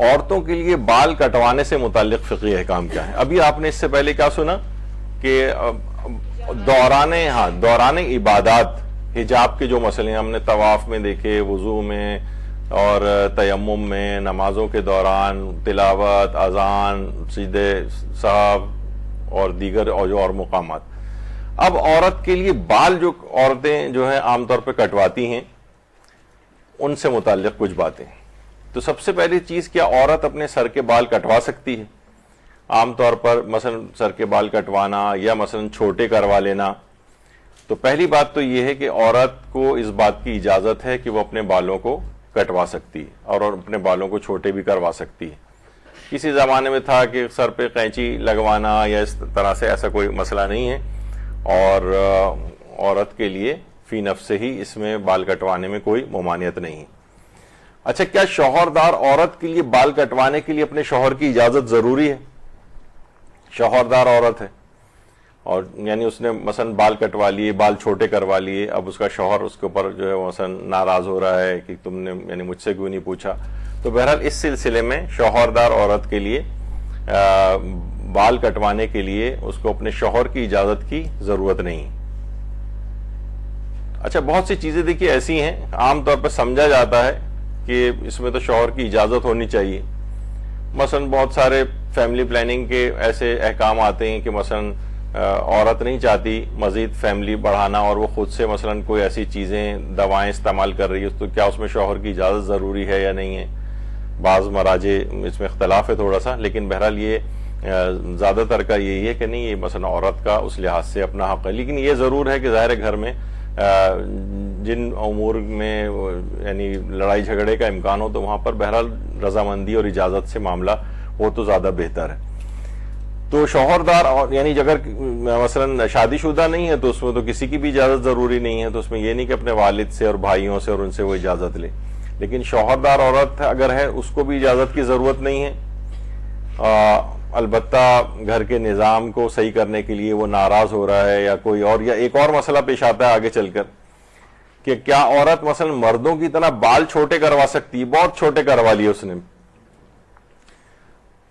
عورتوں کے لیے بال کٹوانے سے متعلق فقہی احکام کیا ہے؟ ابھی آپ نے اس سے پہلے کیا سنا کہ دوران عبادات حجاب کے جو مسئلے ہم نے طواف میں دیکھے، وضو میں اور تیمم میں، نمازوں کے دوران تلاوت، اذان، سجدے سہو اور دیگر اور مقامات. اب عورت کے لیے بال جو عورتیں جو ہیں عام طور پہ کٹواتی ہیں ان سے متعلق کچھ باتیں. تو سب سے پہلی چیز، کیا عورت اپنے سر کے بال کٹوا سکتی ہے؟ عام طور پر مثلا سر کے بال کٹوانا یا مثلا چھوٹے کروا لینا. تو پہلی بات تو یہ ہے کہ عورت کو اس بات کی اجازت ہے کہ وہ اپنے بالوں کو کٹوا سکتی ہے اور اپنے بالوں کو چھوٹے بھی کروا سکتی ہے. کسی زمانے میں تھا کہ سر پہ قینچی لگوانا یا اس طرح سے، ایسا کوئی مسئلہ نہیں ہے، اور عورت کے لیے فی نفس ہی اس میں بال کٹوانے میں کوئی ممانعت نہیں ہے. اچھا، کیا شوہردار عورت کے لیے بال کٹوانے کے لیے اپنے شوہر کی اجازت ضروری ہے؟ شوہردار عورت ہے اور یعنی اس نے مثلا بال کٹوا لیے، بال چھوٹے کروا لیے، اب اس کا شوہر اس کے اوپر جو ہے مثلا ناراض ہو رہا ہے کہ تم نے یعنی مجھ سے کیوں نہیں پوچھا. تو بہرحال اس سلسلے میں شوہردار عورت کے لیے بال کٹوانے کے لیے اس کو اپنے شوہر کی اجازت کی ضرورت نہیں. اچھا، بہت سی چیزیں دیکھیے ایسی ہیں عام طور پر سمجھا جاتا ہے کہ اس میں تو شوہر کی اجازت ہونی چاہیے. مثلا بہت سارے فیملی پلاننگ کے ایسے احکام آتے ہیں کہ مثلا عورت نہیں چاہتی مزید فیملی بڑھانا اور وہ خود سے مثلا کوئی ایسی چیزیں دوائیں استعمال کر رہی ہے، تو کیا اس میں شوہر کی اجازت ضروری ہے یا نہیں ہے؟ بعض مراجع اس میں اختلاف ہے تھوڑا سا، لیکن بہرحال یہ زیادہ تر کا یہی ہے کہ نہیں، یہ مثلا عورت کا اس لحاظ سے اپنا حق ہے. لیکن یہ ضرور ہے کہ ظاہر گھر میں جن امور میں یعنی لڑائی جھگڑے کا امکان ہو تو وہاں پر بہرحال رضامندی اور اجازت سے معاملہ ہو تو زیادہ بہتر ہے. تو شوہردار یعنی اگر مثلا شادی شدہ نہیں ہے تو اس میں تو کسی کی بھی اجازت ضروری نہیں ہے، تو اس میں یہ نہیں کہ اپنے والد سے اور بھائیوں سے اور ان سے وہ اجازت لے. لیکن شوہردار عورت اگر ہے اس کو بھی اجازت کی ضرورت نہیں ہے. البتہ گھر کے نظام کو صحیح کرنے کے لیے وہ ناراض ہو رہا ہے یا کوئی اور، یا ایک اور مسئلہ پیش آتا ہے آگے چل کر کہ کیا عورت مثلا مردوں کی طرح بال چھوٹے کروا سکتی ہے؟ بہت چھوٹے کروا لیے اس نے.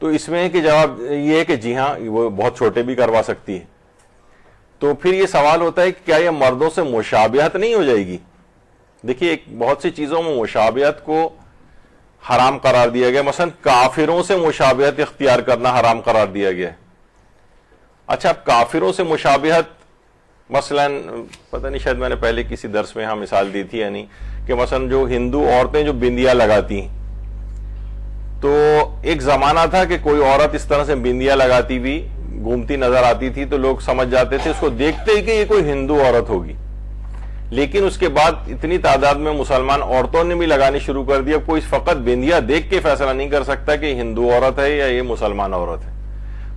تو اس میں کہ جواب یہ ہے کہ جی ہاں، وہ بہت چھوٹے بھی کروا سکتی ہے. تو پھر یہ سوال ہوتا ہے کہ کیا یہ مردوں سے مشابہت نہیں ہو جائے گی؟ دیکھیے بہت سی چیزوں میں مشابہت کو حرام قرار دیا گیا، مثلا کافروں سے مشابہت اختیار کرنا حرام قرار دیا گیا ہے. اچھا، اب کافروں سے مشابہت مثلا پتہ نہیں، شاید میں نے پہلے کسی درس میں مثال دی تھی، یعنی کہ مثلا جو ہندو عورتیں جو بندیاں لگاتی ہیں، تو ایک زمانہ تھا کہ کوئی عورت اس طرح سے بندیاں لگاتی ہوئی گھومتی نظر آتی تھی تو لوگ سمجھ جاتے تھے اس کو دیکھتے ہی کہ یہ کوئی ہندو عورت ہوگی. لیکن اس کے بعد اتنی تعداد میں مسلمان عورتوں نے بھی لگانی شروع کر دیا، کوئی فقط بندیاں دیکھ کے فیصلہ نہیں کر سکتا کہ ہندو عورت ہے یا یہ مسلمان عورت ہے.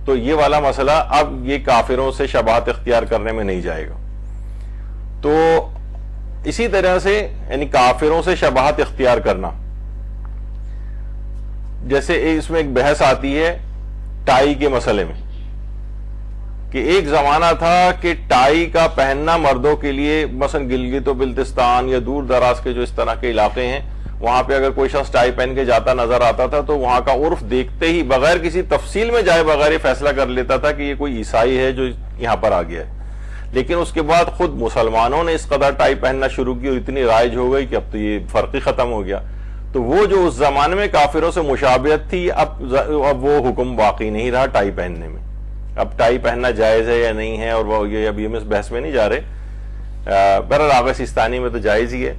تو یہ والا مسئلہ اب یہ کافروں سے شباہت اختیار کرنے میں نہیں جائے گا. تو اسی طرح سے یعنی کافروں سے شباہت اختیار کرنا، جیسے اس میں ایک بحث آتی ہے ٹائی کے مسئلے میں کہ ایک زمانہ تھا کہ ٹائی کا پہننا مردوں کے لیے، مثلا گلگت و بلتستان یا دور دراز کے جو اس طرح کے علاقے ہیں، وہاں پہ اگر کوئی شخص ٹائی پہن کے جاتا نظر آتا تھا تو وہاں کا عرف دیکھتے ہی بغیر کسی تفصیل میں جائے بغیر یہ فیصلہ کر لیتا تھا کہ یہ کوئی عیسائی ہے جو یہاں پر آ گیا ہے. لیکن اس کے بعد خود مسلمانوں نے اس قدر ٹائی پہننا شروع کی اور اتنی رائج ہو گئی کہ اب تو یہ فرق ہی ختم ہو گیا. تو وہ جو اس زمانے میں کافروں سے مشابہت تھی، اب وہ حکم باقی نہیں رہا ٹائی پہننے میں. اب ٹائی پہننا جائز ہے یا نہیں ہے، اور وہ یہ ابھی ہم اس بحث میں نہیں جا رہے، بہرحال آغا سیستانی میں تو جائز ہی ہے.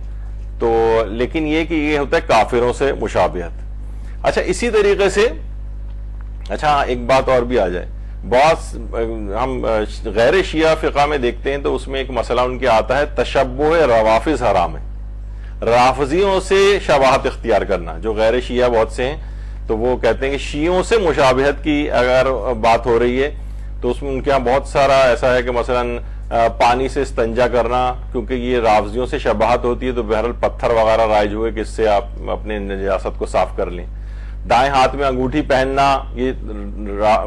تو لیکن یہ کہ یہ ہوتا ہے کافروں سے مشابہت. اچھا، اسی طریقے سے ایک بات اور بھی آ جائے، بہت ہم غیر شیعہ فقہ میں دیکھتے ہیں تو اس میں ایک مسئلہ ان کے آتا ہے تشبہ روافض حرام ہے. رافضیوں سے شباہت اختیار کرنا، جو غیر شیعہ بہت سے ہیں تو وہ کہتے ہیں کہ شیعوں سے مشابہت کی اگر بات ہو رہی ہے تو اس میں ان کے ہاں بہت سارا ایسا ہے کہ مثلا پانی سے استنجا کرنا، کیونکہ یہ رافضیوں سے شباہت ہوتی ہے تو بہرحال پتھر وغیرہ رائج ہوئے کہ اس سے آپ اپنے نجاست کو صاف کر لیں. دائیں ہاتھ میں انگوٹھی پہننا، یہ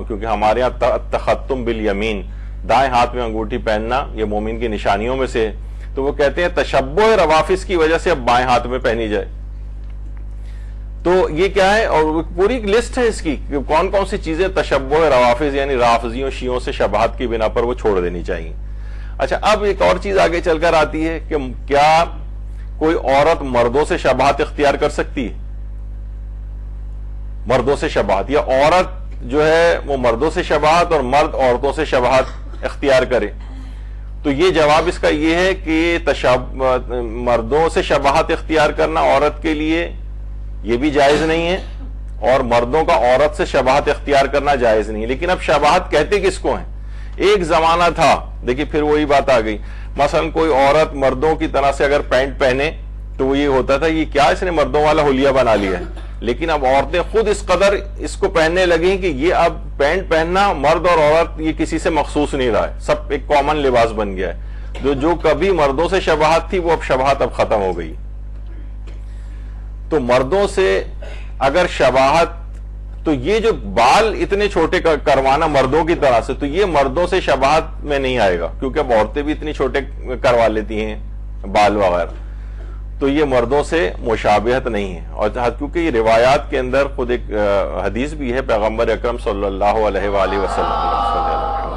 کیونکہ ہمارے یہاں تختم بالیمین، دائیں ہاتھ میں انگوٹھی پہننا یہ مومن کی نشانیوں میں سے، تو وہ کہتے ہیں تشبہ روافض کی وجہ سے اب بائیں ہاتھ میں پہنی جائے. تو یہ کیا ہے, اور پوری لسٹ ہے اس کی کہ کون کون سی چیزیں تشبہ روافض یعنی رافضیوں شیعوں سے شبہات کی بنا پر وہ چھوڑ دینی چاہیے. اچھا, اب ایک اور چیز آگے چل کر آتی ہے کہ کیا کوئی عورت مردوں سے شبہات اختیار کر سکتی ہے؟ مردوں سے شبہات, یا عورت جو ہے وہ مردوں سے شبہات اور مرد عورتوں سے شبہات اختیار کرے؟ تو یہ جواب اس کا یہ ہے کہ مردوں سے شبہات اختیار کرنا عورت کے لیے یہ بھی جائز نہیں ہے, اور مردوں کا عورت سے شبہات اختیار کرنا جائز نہیں. لیکن اب شبہات کہتے کس کو ہیں؟ ایک زمانہ تھا, دیکھیں پھر وہی بات آ گئی, مثلا کوئی عورت مردوں کی طرح سے اگر پینٹ پہنے تو وہ یہ ہوتا تھا یہ کیا اس نے مردوں والا حلیہ بنا لیا ہے. لیکن اب عورتیں خود اس قدر اس کو پہننے لگیں کہ یہ اب پینٹ پہننا مرد اور عورت یہ کسی سے مخصوص نہیں رہا ہے, سب ایک کامن لباس بن گیا ہے. جو کبھی مردوں سے شبہات تھی وہ اب شبہات اب ختم ہو گئی. تو مردوں سے اگر شبہات, تو یہ جو بال اتنے چھوٹے کروانا مردوں کی طرح سے, تو یہ مردوں سے شبہات میں نہیں آئے گا, کیونکہ اب عورتیں بھی اتنی چھوٹے کروا لیتی ہیں بال وغیرہ, تو یہ مردوں سے مشابہت نہیں ہے. اور کیونکہ یہ روایات کے اندر خود ایک حدیث بھی ہے پیغمبر اکرم صلی اللہ علیہ وآلہ وسلم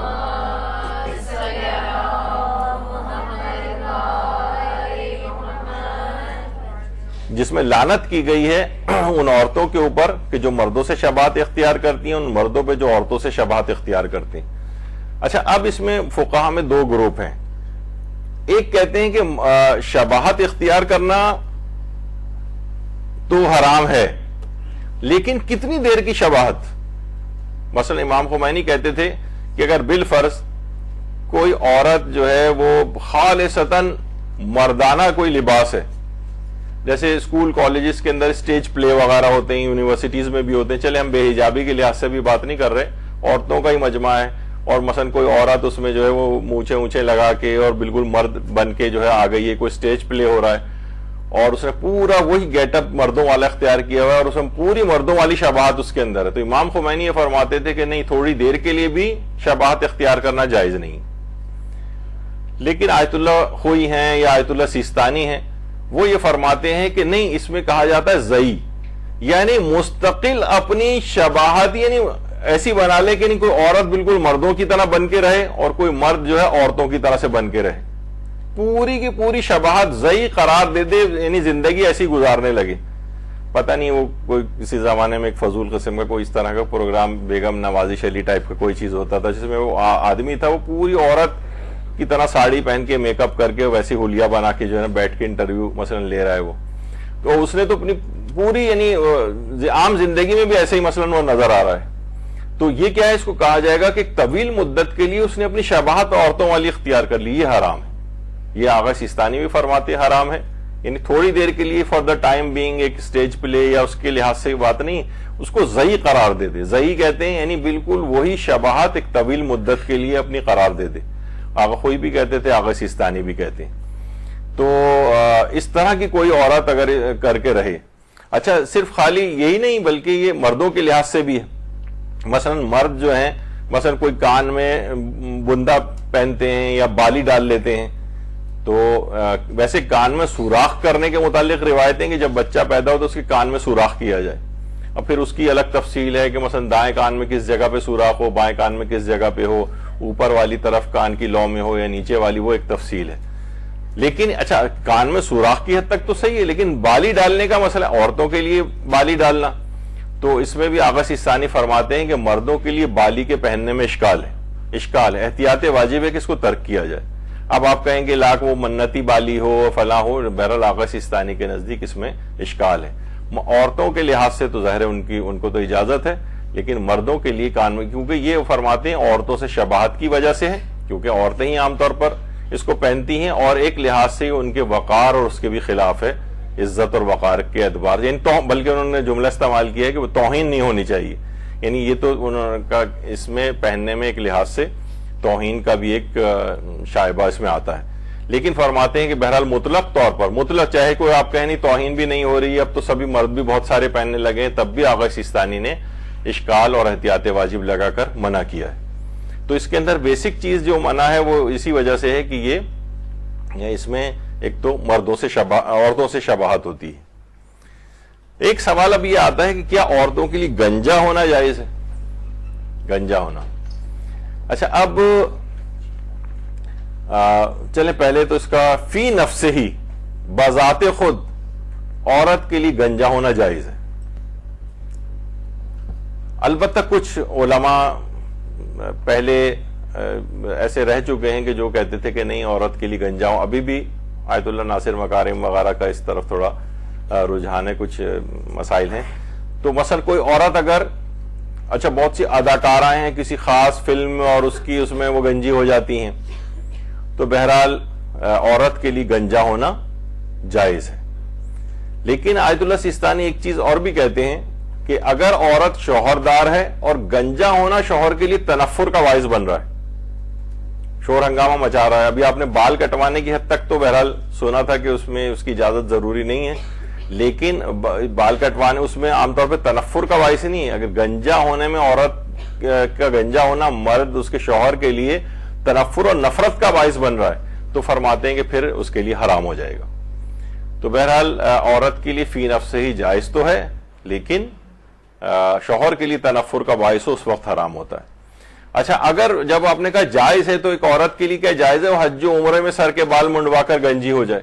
جس میں لعنت کی گئی ہے ان عورتوں کے اوپر کہ جو مردوں سے شبہات اختیار کرتی ہیں, ان مردوں پہ جو عورتوں سے شبہات اختیار کرتی ہیں. اچھا, اب اس میں فقہا میں دو گروپ ہیں. ایک کہتے ہیں کہ شبہات اختیار کرنا تو حرام ہے, لیکن کتنی دیر کی شبہات؟ مثلا امام خمینی کہتے تھے کہ اگر بالفرض کوئی عورت جو ہے وہ خالصتاً مردانہ کوئی لباس ہے, جیسے اسکول کالجز کے اندر اسٹیج پلے وغیرہ ہوتے ہیں, یونیورسٹیز میں بھی ہوتے ہیں, چلے ہم بے حجابی کے لحاظ سے بھی بات نہیں کر رہے, عورتوں کا ہی مجمع ہے, اور مثلا کوئی عورت اس میں جو ہے وہ مونچھیں اونچے لگا کے اور بالکل مرد بن کے جو ہے آ گئی ہے, کوئی اسٹیج پلے ہو رہا ہے اور اس نے پورا وہی گیٹ اپ مردوں والا اختیار کیا ہوا ہے اور اس میں پوری مردوں والی شبہات اس کے اندر ہے. تو امام خمینی یہ فرماتے تھے کہ نہیں, تھوڑی دیر کے لیے بھی شبہات اختیار کرنا جائز نہیں. لیکن آیت اللہ خوئی ہیں یا آیت اللہ سیستانی ہیں, وہ یہ فرماتے ہیں کہ نہیں, اس میں کہا جاتا ہے زئی, یعنی مستقل اپنی شباہت یعنی ایسی بنا لے کہ نہیں کوئی عورت بالکل مردوں کی طرح بن کے رہے اور کوئی مرد جو ہے عورتوں کی طرح سے بن کے رہے, پوری کی پوری شباہت زئی قرار دے دے, یعنی زندگی ایسی گزارنے لگے. پتہ نہیں وہ کوئی کسی زمانے میں ایک فضول قسم کا کوئی اس طرح کا پروگرام بیگم نوازش علی ٹائپ کا کوئی چیز ہوتا تھا, جس میں وہ آدمی تھا وہ پوری عورت کی طرح ساڑی پہن کے میک اپ کر کے ویسی حلیہ بنا کے جو ہے بیٹھ کے انٹرویو مثلا لے رہا ہے وہ. تو اس نے تو اپنی پوری یعنی عام زندگی میں بھی ایسے ہی مثلا وہ نظر آ رہا ہے. تو یہ کیا ہے, اس کو کہا جائے گا کہ ایک طویل مدت کے لیے اس نے اپنی شباہت عورتوں والی اختیار کر لی, یہ حرام ہے. یہ آغا سیستانی بھی فرماتے حرام ہے, یعنی تھوڑی دیر کے لیے فار دا ٹائم بینگ ایک سٹیج پلے یا اس کے لحاظ سے بات نہیں, اس کو زئی قرار دے دے. زئی کہتے ہیں یعنی بالکل وہی شباہت ایک طویل مدت کے لیے اپنی قرار دے دے. آغا خوئی بھی کہتے تھے, آغا سیستانی بھی کہتے ہیں. تو اس طرح کی کوئی عورت اگر کر کے رہے, اچھا صرف خالی یہی نہیں بلکہ یہ مردوں کے لحاظ سے بھی ہے. مثلا مرد جو ہیں مثلا کوئی کان میں بندہ پہنتے ہیں یا بالی ڈال لیتے ہیں, تو ویسے کان میں سوراخ کرنے کے متعلق روایتیں کہ جب بچہ پیدا ہو تو اس کے کان میں سوراخ کیا جائے. اب پھر اس کی الگ تفصیل ہے کہ مثلا دائیں کان میں کس جگہ پہ سوراخ ہو, بائیں کان میں کس جگہ پہ ہو, اوپر والی طرف کان کی لو میں ہو یا نیچے والی, وہ ایک تفصیل ہے. لیکن اچھا کان میں سوراخ کی حد تک تو صحیح ہے, لیکن بالی ڈالنے کا مسئلہ, عورتوں کے لیے بالی ڈالنا, تو اس میں بھی آغا سیستانی فرماتے ہیں کہ مردوں کے لیے بالی کے پہننے میں اشکال ہے, احتیاط واجب ہے کہ اس کو ترک کیا جائے. اب آپ کہیں گے لاکھ وہ منتی بالی ہو فلاں ہو, بہرحال آغا سیستانی کے نزدیک اس میں اشکال ہے. عورتوں کے لحاظ سے تو ظاہر ہے ان کو تو اجازت ہے, لیکن مردوں کے لیے کان میں, کیونکہ یہ فرماتے ہیں عورتوں سے شباہت کی وجہ سے ہے, کیونکہ عورتیں ہی عام طور پر اس کو پہنتی ہیں, اور ایک لحاظ سے ان کے وقار اور اس کے بھی خلاف ہے, عزت اور وقار کے اعتبار, یعنی بلکہ انہوں نے جملہ استعمال کیا ہے کہ وہ توہین نہیں ہونی چاہیے. یعنی یہ تو انہوں کا اس میں پہننے میں ایک لحاظ سے توہین کا بھی ایک شائبہ اس میں آتا ہے. لیکن فرماتے ہیں کہ بہرحال مطلق طور پر, مطلق چاہے کوئی آپ کہیں نہیں توہین بھی نہیں ہو رہی, اب تو سبھی مرد بھی بہت سارے پہننے لگے ہیں, تب بھی آغا سیستانی نے اشکال اور احتیاط واجب لگا کر منع کیا ہے. تو اس کے اندر بیسک چیز جو منع ہے وہ اسی وجہ سے ہے کہ یہ اس میں ایک تو عورتوں سے شباہت ہوتی ہے, ایک سوال اب یہ آتا ہے کہ کیا عورتوں کے لیے گنجا ہونا جائز ہے؟ گنجا ہونا. اچھا اب چلیں پہلے تو اس کا فی نفس ہی بذات خود عورت کے لیے گنجا ہونا جائز ہے. البتہ کچھ علماء پہلے ایسے رہ چکے ہیں کہ جو کہتے تھے کہ نہیں عورت کے لیے گنجا ہو. ابھی بھی آیت اللہ ناصر مکارم وغیرہ کا اس طرف تھوڑا رجحان ہے, کچھ مسائل ہیں. تو مثلا کوئی عورت اگر, اچھا بہت سی اداکارائیں ہیں کسی خاص فلم میں اور اس میں وہ گنجی ہو جاتی ہیں, تو بہرحال عورت کے لیے گنجا ہونا جائز ہے. لیکن آیت اللہ سیستانی ایک چیز اور بھی کہتے ہیں کہ اگر عورت شوہردار ہے اور گنجا ہونا شوہر کے لیے تنفر کا باعث بن رہا ہے, شور ہنگامہ مچا رہا ہے. ابھی آپ نے بال کٹوانے کی حد تک تو بہرحال سنا تھا کہ اس میں اس کی اجازت ضروری نہیں ہے, لیکن بال کٹوانے اس میں عام طور پہ تنفر کا باعث نہیں ہے. اگر گنجا ہونے میں عورت کا گنجا ہونا مرد اس کے شوہر کے لیے تنفر اور نفرت کا باعث بن رہا ہے تو فرماتے ہیں کہ پھر اس کے لیے حرام ہو جائے گا. تو بہرحال عورت کے لیے فی نفس ہی جائز تو ہے, لیکن شوہر کے لیے تنفر کا باعث اس وقت حرام ہوتا ہے. اچھا اگر جب آپ نے کہا جائز ہے تو ایک عورت کے لیے کیا جائز ہے وہ حج و عمرے میں سر کے بال منڈوا کر گنجی ہو جائے؟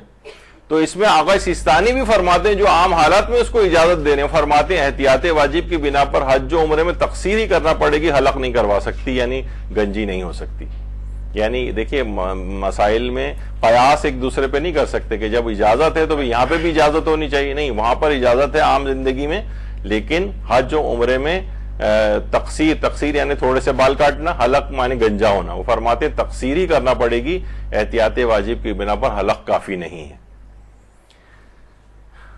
تو اس میں آقا سیستانی بھی فرماتے ہیں جو عام حالات میں اس کو اجازت دے رہے ہیں, فرماتے ہیں احتیاط واجب کی بنا پر حج و عمرے میں تقصیر ہی کرنا پڑے گی, حلق نہیں کروا سکتی, یعنی گنجی نہیں ہو سکتی. یعنی دیکھیے مسائل میں قیاس ایک دوسرے پہ نہیں کر سکتے کہ جب اجازت ہے تو یہاں پہ بھی اجازت ہونی چاہیے, نہیں وہاں پر اجازت ہے عام زندگی میں, لیکن حج و عمرے میں تقصیر یعنی تھوڑے سے بال کاٹنا, حلق معنی گنجا ہونا. وہ فرماتے ہیں تقصیر ہی کرنا پڑے گی, احتیاط واجب کی بنا پر حلق کافی نہیں ہے.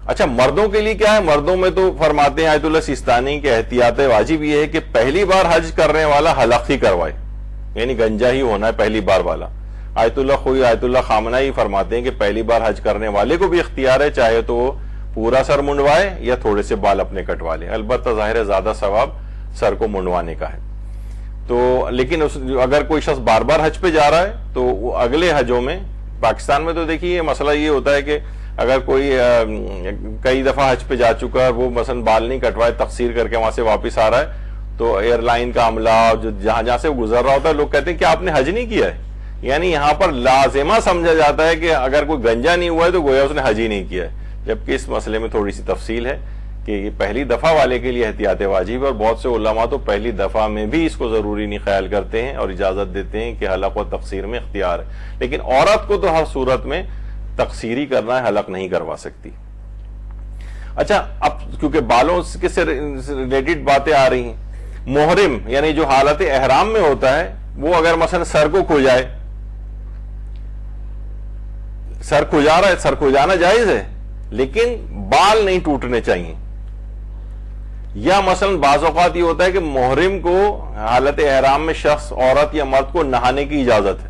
اچھا مردوں کے لیے کیا ہے؟ مردوں میں تو فرماتے ہیں آیت اللہ سیستانی کے احتیاط واجب یہ ہے کہ پہلی بار حج کرنے والا حلق ہی کروائے, یعنی گنجا ہی ہونا ہے پہلی بار والا. آیت اللہ خامنہ ہی فرماتے ہیں کہ پہلی بار حج کرنے والے کو بھی اختیار ہے, چاہے تو وہ پورا سر منڈوائے یا تھوڑے سے بال اپنے کٹوا لے. البتہ ظاہر ہے زیادہ ثواب سر کو منڈوانے کا ہے. تو لیکن اگر کوئی شخص بار بار حج پہ جا رہا ہے تو وہ اگلے حجوں میں, پاکستان میں تو دیکھیے مسئلہ یہ ہوتا ہے کہ اگر کوئی کئی دفعہ حج پہ جا چکا ہے, وہ مثلا بال نہیں کٹوائے, تقصیر کر کے وہاں سے واپس آ رہا ہے, تو ایئر لائن کا عملہ جو جہاں سے وہ گزر رہا ہوتا ہے لوگ کہتے ہیں کہ آپ نے حج نہیں کیا ہے. یعنی یہاں پر لازمہ سمجھا جاتا ہے کہ اگر کوئی گنجا نہیں ہوا ہے تو گویا اس نے حج ہی نہیں کیا ہے, جبکہ اس مسئلے میں تھوڑی سی تفصیل ہے کہ یہ پہلی دفعہ والے کے لیے احتیاط واجب ہے, اور بہت سے علماء تو پہلی دفعہ میں بھی اس کو ضروری نہیں خیال کرتے ہیں اور اجازت دیتے ہیں کہ حلق و تقصیر میں اختیار ہے. لیکن عورت کو تو ہر صورت میں تقصیری کرنا ہے, حلق نہیں کروا سکتی. اچھا اب کیونکہ بالوں کے سے ریلیٹڈ باتیں آ رہی ہیں, محرم یعنی جو حالت احرام میں ہوتا ہے وہ اگر مثلا سر کو کھجائے, سر کھجا رہا ہے, سر کھجانا جائز ہے لیکن بال نہیں ٹوٹنے چاہیے. یا مثلا بعض اوقات یہ ہوتا ہے کہ محرم کو حالت احرام میں شخص عورت یا مرد کو نہانے کی اجازت ہے.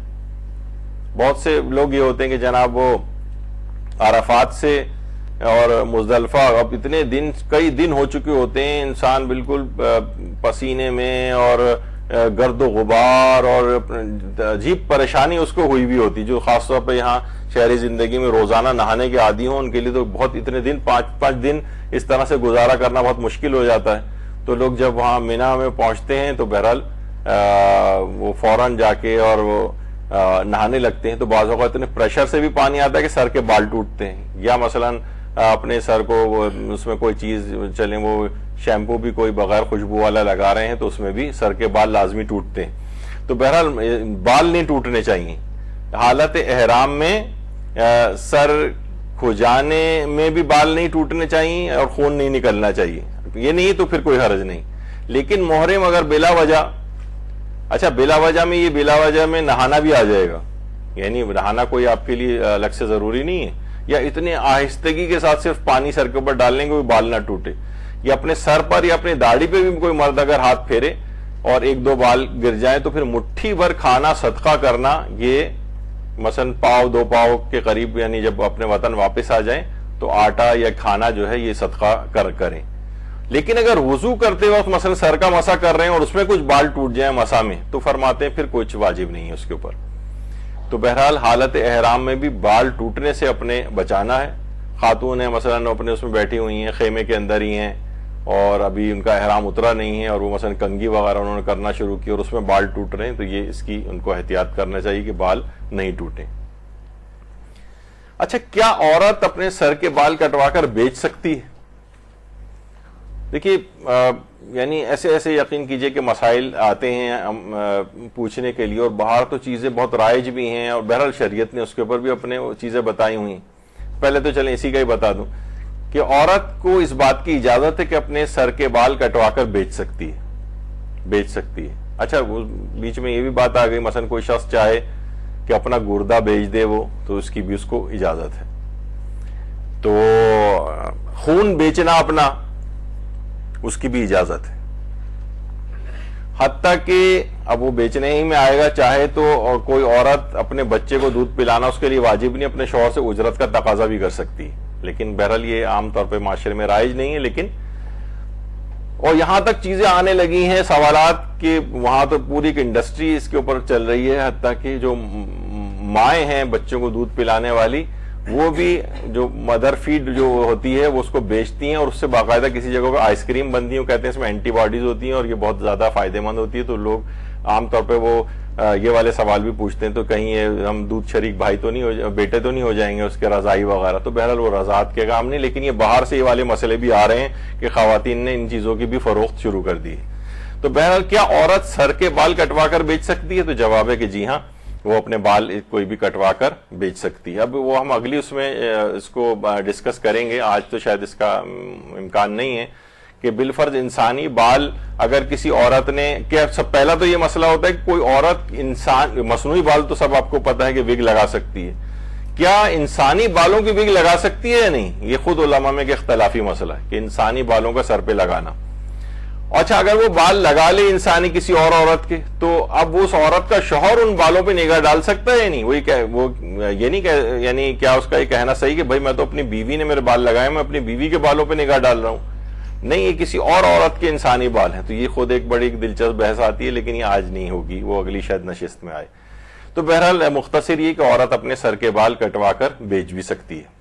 بہت سے لوگ یہ ہوتے ہیں کہ جناب وہ عرفات سے اور مزدلفہ اب اتنے دن کئی دن ہو چکے ہوتے ہیں, انسان بالکل پسینے میں اور گرد و غبار اور عجیب پریشانی اس کو ہوئی بھی ہوتی, جو خاص طور پہ یہاں شہری زندگی میں روزانہ نہانے کے عادی ہوں ان کے لیے تو بہت اتنے دن 5 دن اس طرح سے گزارا کرنا بہت مشکل ہو جاتا ہے. تو لوگ جب وہاں مینا میں پہنچتے ہیں تو بہرحال وہ فوراً جا کے اور وہ نہانے لگتے ہیں. تو بعض اوقات اتنے پریشر سے بھی پانی آتا ہے کہ سر کے بال ٹوٹتے ہیں, یا مثلاً اپنے سر کو اس میں کوئی چیز چلیں وہ شیمپو بھی کوئی بغیر خوشبو والا لگا رہے ہیں تو اس میں بھی سر کے بال لازمی ٹوٹتے ہیں. تو بہرحال بال نہیں ٹوٹنے چاہیے. حالت احرام میں سر کھجانے میں بھی بال نہیں ٹوٹنے چاہیے اور خون نہیں نکلنا چاہیے, یہ نہیں تو پھر کوئی حرج نہیں. لیکن محرم اگر بلا وجہ, اچھا بلا وجہ میں یہ بلا وجہ میں نہانا بھی آ جائے گا, یعنی نہانا کوئی آپ کے لیے الگ سے ضروری نہیں ہے, یا اتنے آہستگی کے ساتھ صرف پانی سر کے اوپر ڈال لیں گے بال نہ ٹوٹے, یا اپنے سر پر یا اپنی داڑھی پہ بھی کوئی مرد اگر ہاتھ پھیرے اور 1-2 بال گر جائیں تو پھر مٹھی بھر کھانا صدقہ کرنا, یہ مثلا پاؤ 2 پاؤ کے قریب, یعنی جب اپنے وطن واپس آ جائیں تو آٹا یا کھانا جو ہے یہ صدقہ کریں. لیکن اگر وضو کرتے وقت مثلا سر کا مسح کر رہے ہیں اور اس میں کچھ بال ٹوٹ جائیں مسح میں, تو فرماتے ہیں پھر کچھ واجب نہیں ہے اس کے اوپر. تو بہرحال حالت احرام میں بھی بال ٹوٹنے سے اپنے بچانا ہے, خاتون ہیں مثلا اپنے اس میں بیٹھی ہوئی ہیں، خیمے کے اندر ہی ہیں، اور ابھی ان کا احرام اترا نہیں ہے، اور وہ مثلا کنگھی وغیرہ انہوں نے کرنا شروع کی اور اس میں بال ٹوٹ رہے ہیں، تو یہ اس کی ان کو احتیاط کرنا چاہیے کہ بال نہیں ٹوٹیں۔ اچھا، کیا عورت اپنے سر کے بال کٹوا کر بیچ سکتی ہے؟ دیکھیے یعنی ایسے یقین کیجئے کہ مسائل آتے ہیں پوچھنے کے لیے، اور باہر تو چیزیں بہت رائج بھی ہیں، اور بہرحال شریعت نے اس کے اوپر بھی اپنے چیزیں بتائی ہوئی ہیں۔ پہلے تو چلیں اسی کا ہی بتا دوں کہ عورت کو اس بات کی اجازت ہے کہ اپنے سر کے بال کٹوا کر بیچ سکتی ہے۔ اچھا، بیچ میں یہ بھی بات آ گئی، مثلا کوئی شخص چاہے کہ اپنا گردہ بیچ دے وہ، تو اس کی بھی اس کو اجازت ہے۔ تو خون بیچنا اپنا، اس کی بھی اجازت ہے، حتیٰ کہ اب وہ بیچنے ہی میں آئے گا، چاہے تو کوئی عورت اپنے بچے کو دودھ پلانا اس کے لیے واجب نہیں، اپنے شوہر سے اجرت کا تقاضا بھی کر سکتی ہے، لیکن بہرحال یہ عام طور پہ معاشرے میں رائج نہیں ہے۔ لیکن اور یہاں تک چیزیں آنے لگی ہیں سوالات کہ وہاں تو پوری ایک انڈسٹری اس کے اوپر چل رہی ہے، حتیٰ کہ جو مائیں ہیں بچوں کو دودھ پلانے والی، وہ بھی جو مدر فیڈ جو ہوتی ہے وہ اس کو بیچتی ہیں، اور اس سے باقاعدہ کسی جگہ پہ آئس کریم بنتی ہیں، کہتے ہیں اس میں اینٹی باڈیز ہوتی ہیں اور یہ بہت زیادہ فائدہ مند ہوتی ہے۔ تو لوگ عام طور پہ وہ یہ والے سوال بھی پوچھتے ہیں، تو کہیں ہم دودھ شریک بھائی تو نہیں ہو، بیٹے تو نہیں ہو جائیں گے اس کے رضائی وغیرہ؟ تو بہرحال وہ رضاعت کے کام نہیں، لیکن یہ باہر سے یہ والے مسئلے بھی آ رہے ہیں کہ خواتین نے ان چیزوں کی بھی فروخت شروع کر دی ہے۔ تو بہرحال کیا عورت سر کے بال کٹوا کر بیچ سکتی ہے؟ تو جواب ہے کہ جی ہاں، وہ اپنے بال کوئی بھی کٹوا کر بیچ سکتی ہے۔ اب وہ ہم اگلی اس میں اس کو ڈسکس کریں گے، آج تو شاید اس کا امکان نہیں ہے کہ بالفرض انسانی بال اگر کسی عورت نے، کیا سب پہلا تو یہ مسئلہ ہوتا ہے کہ کوئی عورت مصنوعی بال تو سب آپ کو پتا ہے کہ وگ لگا سکتی ہے، کیا انسانی بالوں کی وگ لگا سکتی ہے یا نہیں؟ یہ خود علماء میں ایک اختلافی مسئلہ ہے کہ انسانی بالوں کا سر پہ لگانا۔ اچھا، اگر وہ بال لگا لے انسانی کسی اور عورت کے، تو اب اس عورت کا شوہر ان بالوں پہ نگاہ ڈال سکتا ہے یا نہیں؟ وہ یہ نہیں کہ یعنی کیا اس کا یہ کہنا صحیح کہ بھائی میں تو اپنی بیوی نے میرے بال لگائے، میں اپنی بیوی کے بالوں پہ نگاہ ڈال رہا ہوں؟ نہیں، یہ کسی اور عورت کے انسانی بال ہیں۔ تو یہ خود ایک بڑی دلچسپ بحث آتی ہے، لیکن یہ آج نہیں ہوگی، وہ اگلی شاید نشست میں آئے۔ تو بہرحال مختصر یہ کہ عورت اپنے سر کے بال کٹوا کر بیچ بھی سکتی ہے۔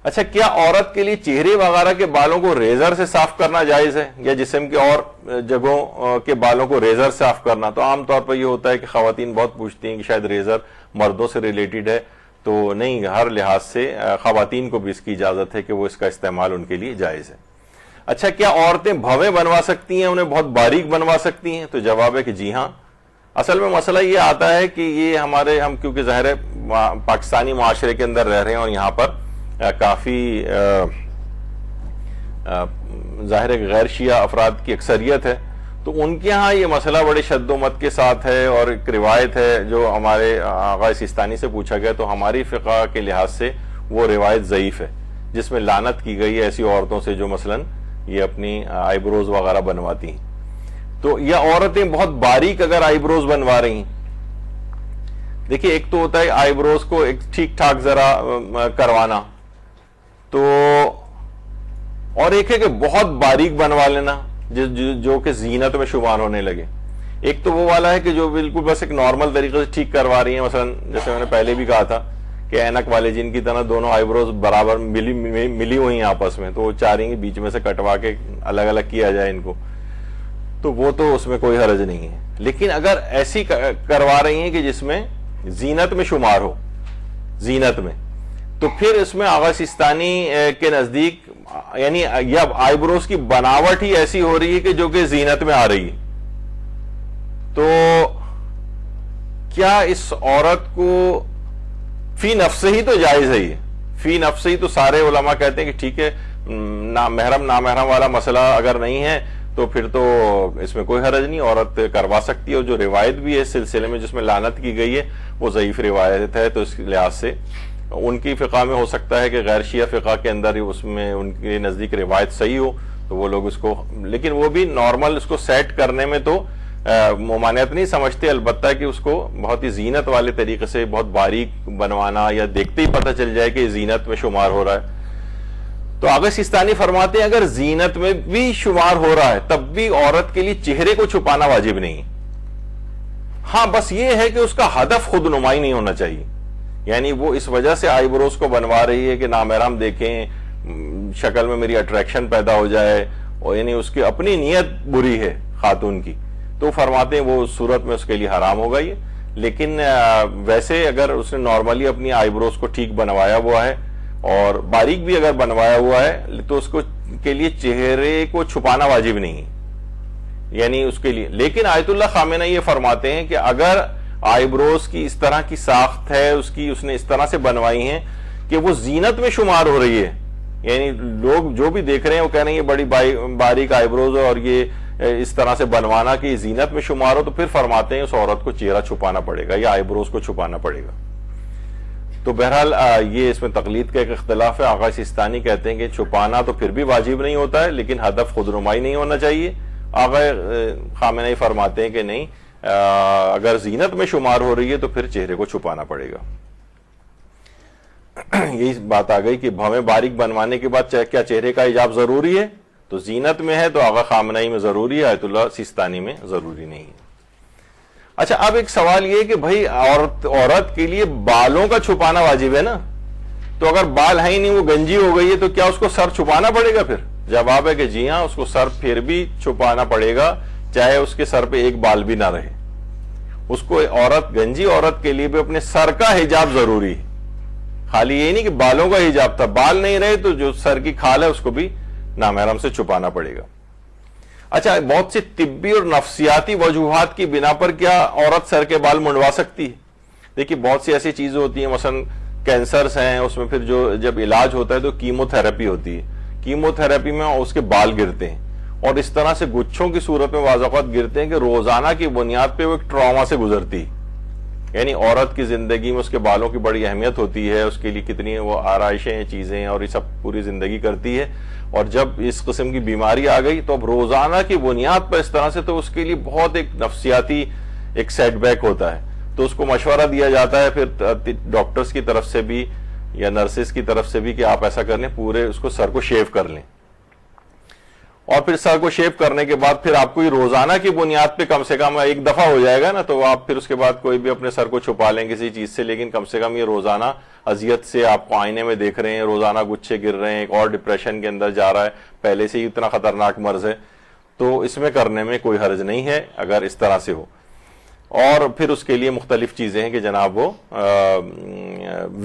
اچھا، کیا عورت کے لیے چہرے وغیرہ کے بالوں کو ریزر سے صاف کرنا جائز ہے، یا جسم کے اور جگہوں کے بالوں کو ریزر سے صاف کرنا؟ تو عام طور پر یہ ہوتا ہے کہ خواتین بہت پوچھتی ہیں کہ شاید ریزر مردوں سے ریلیٹڈ ہے، تو نہیں، ہر لحاظ سے خواتین کو بھی اس کی اجازت ہے کہ وہ اس کا استعمال ان کے لیے جائز ہے۔ اچھا، کیا عورتیں بھویں بنوا سکتی ہیں، انہیں بہت باریک بنوا سکتی ہیں؟ تو جواب ہے کہ جی ہاں۔ اصل میں مسئلہ یہ آتا ہے کہ یہ ہم کیونکہ ظاہر ہے پاکستانی معاشرے کے اندر رہ رہے ہیں، اور یہاں پر کافی ظاہر غیر شیعہ افراد کی اکثریت ہے، تو ان کے ہاں یہ مسئلہ بڑے شد و مت کے ساتھ ہے، اور ایک روایت ہے جو ہمارے آغا سیستانی سے پوچھا گیا، تو ہماری فقہ کے لحاظ سے وہ روایت ضعیف ہے، جس میں لعنت کی گئی ہے ایسی عورتوں سے جو مثلا یہ اپنی آئی بروز وغیرہ بنواتی ہیں۔ تو یہ عورتیں بہت باریک اگر آئی بروز بنوا رہی ہیں، دیکھیں ایک تو ہوتا ہے آئی بروز کو ایک ٹھیک ٹھاک ذرا کروانا، تو اور ایک ہے کہ بہت باریک بنوا لینا جو کہ زینت میں شمار ہونے لگے۔ ایک تو وہ والا ہے کہ جو بالکل بس ایک نارمل طریقے سے ٹھیک کروا رہی ہیں، مثلا جیسے میں نے پہلے بھی کہا تھا کہ اینک والے جن کی طرح دونوں آئی بروز برابر ملی ہوئی ہیں آپس میں، تو وہ چاہ رہی ہیں بیچ میں سے کٹوا کے الگ الگ کیا جائے ان کو، تو وہ تو اس میں کوئی حرج نہیں ہے۔ لیکن اگر ایسی کروا رہی ہیں کہ جس میں زینت میں شمار ہو، زینت میں، تو پھر اس میں آغا سیستانی کے نزدیک یعنی یہ آئی بروز کی بناوٹ ہی ایسی ہو رہی ہے کہ جو کہ زینت میں آ رہی ہے، تو کیا اس عورت کو فی نفس ہی تو جائز ہے؟ یہ فی نفس ہی تو سارے علماء کہتے ہیں کہ ٹھیک ہے، محرم نامحرم والا مسئلہ اگر نہیں ہے تو پھر تو اس میں کوئی حرج نہیں، عورت کروا سکتی ہے۔ اور جو روایت بھی ہے اس سلسلے میں جس میں لعنت کی گئی ہے وہ ضعیف روایت ہے، تو اس لحاظ سے ان کی فقہ میں ہو سکتا ہے کہ غیر شیعہ فقہ کے اندر اس میں ان کے نزدیک روایت صحیح ہو، تو وہ لوگ اس کو، لیکن وہ بھی نارمل اس کو سیٹ کرنے میں تو ممانعت نہیں سمجھتے، البتہ کہ اس کو بہت ہی زینت والے طریقے سے بہت باریک بنوانا، یا دیکھتے ہی پتہ چل جائے کہ زینت میں شمار ہو رہا ہے۔ تو آغا سیستانی فرماتے ہیں اگر زینت میں بھی شمار ہو رہا ہے تب بھی عورت کے لیے چہرے کو چھپانا واجب نہیں، ہاں بس یہ ہے کہ اس کا ہدف خود نمائی نہیں ہونا چاہیے، یعنی وہ اس وجہ سے آئی بروز کو بنوا رہی ہے کہ نامحرم دیکھیں، شکل میں میری اٹریکشن پیدا ہو جائے، اور یعنی اس کی اپنی نیت بری ہے خاتون کی، تو فرماتے ہیں وہ صورت میں اس کے لیے حرام ہوگا یہ. لیکن ویسے اگر اس نے نارملی اپنی آئی بروز کو ٹھیک بنوایا ہوا ہے اور باریک بھی اگر بنوایا ہوا ہے تو اس کو کے لیے چہرے کو چھپانا واجب نہیں ہے، یعنی اس کے لیے. لیکن آیت اللہ خامنہ یہ فرماتے ہیں کہ اگر آئی بروز کی اس طرح کی ساخت ہے، اس نے اس طرح سے بنوائی ہیں کہ وہ زینت میں شمار ہو رہی ہے، یعنی لوگ جو بھی دیکھ رہے ہیں وہ کہہ رہے ہیں یہ بڑی باریک آئی بروز اور یہ اس طرح سے بنوانا کہ یہ زینت میں شمار ہو، تو پھر فرماتے ہیں اس عورت کو چہرہ چھپانا پڑے گا یا آئی بروز کو چھپانا پڑے گا. تو بہرحال یہ اس میں تقلید کا ایک اختلاف ہے. آغا سیستانی کہتے ہیں کہ چھپانا تو پھر بھی واجب نہیں ہوتا ہے، لیکن ہدف خود نمائی نہیں ہونا چاہیے. آغا خامنہ فرماتے ہیں کہ نہیں، اگر زینت میں شمار ہو رہی ہے تو پھر چہرے کو چھپانا پڑے گا. یہی بات آ گئی کہ بھویں باریک بنوانے کے بعد کیا چہرے کا حجاب ضروری ہے؟ تو زینت میں ہے تو آغا خامنہ میں ضروری ہے، آیت اللہ سیستانی میں ضروری نہیں ہے. اچھا، اب ایک سوال یہ کہ بھائی عورت کے لیے بالوں کا چھپانا واجب ہے نا، تو اگر بال ہے ہی نہیں، وہ گنجی ہو گئی ہے، تو کیا اس کو سر چھپانا پڑے گا؟ پھر جواب ہے کہ جی ہاں، اس کو سر پھر بھی چھپانا پڑے گا، چاہے اس کے سر پہ ایک بال بھی نہ رہے. اس کو گنجی عورت کے لیے بھی اپنے سر کا حجاب ضروری ہے. خالی یہ نہیں کہ بالوں کا حجاب تھا، بال نہیں رہے تو جو سر کی کھال ہے اس کو بھی نامحرم سے چھپانا پڑے گا. اچھا، بہت سی طبی اور نفسیاتی وجوہات کی بنا پر کیا عورت سر کے بال منڈوا سکتی ہے؟ دیکھیے بہت سی ایسی چیزیں ہوتی ہیں، مثلا کینسرز ہیں، اس میں پھر جب علاج ہوتا ہے تو کیمو تھراپی ہوتی ہے. کیمو تھراپی میں اس کے بال گرتے ہیں، اور اس طرح سے گچھوں کی صورت میں بعض اوقات گرتے ہیں کہ روزانہ کی بنیاد پہ وہ ایک ٹراما سے گزرتی ہے. یعنی عورت کی زندگی میں اس کے بالوں کی بڑی اہمیت ہوتی ہے، اس کے لیے کتنی وہ آرائشیں چیزیں اور یہ سب پوری زندگی کرتی ہے. اور جب اس قسم کی بیماری آ گئی تو اب روزانہ کی بنیاد پر اس طرح سے تو اس کے لیے بہت ایک نفسیاتی ایک سیٹ بیک ہوتا ہے. تو اس کو مشورہ دیا جاتا ہے پھر ڈاکٹرز کی طرف سے بھی یا نرسز کی طرف سے بھی کہ آپ ایسا کر لیں، پورے اس کو سر کو شیو کر لیں. اور پھر سر کو شیو کرنے کے بعد پھر آپ کو یہ روزانہ کی بنیاد پہ کم سے کم ایک دفعہ ہو جائے گا نا، تو آپ پھر اس کے بعد کوئی بھی اپنے سر کو چھپا لیں کسی چیز سے، لیکن کم سے کم یہ روزانہ اذیت سے آپ کو آئینے میں دیکھ رہے ہیں، روزانہ گچھے گر رہے ہیں، ایک اور ڈپریشن کے اندر جا رہا ہے، پہلے سے ہی اتنا خطرناک مرض ہے، تو اس میں کرنے میں کوئی حرج نہیں ہے اگر اس طرح سے ہو. اور پھر اس کے لیے مختلف چیزیں ہیں کہ جناب وہ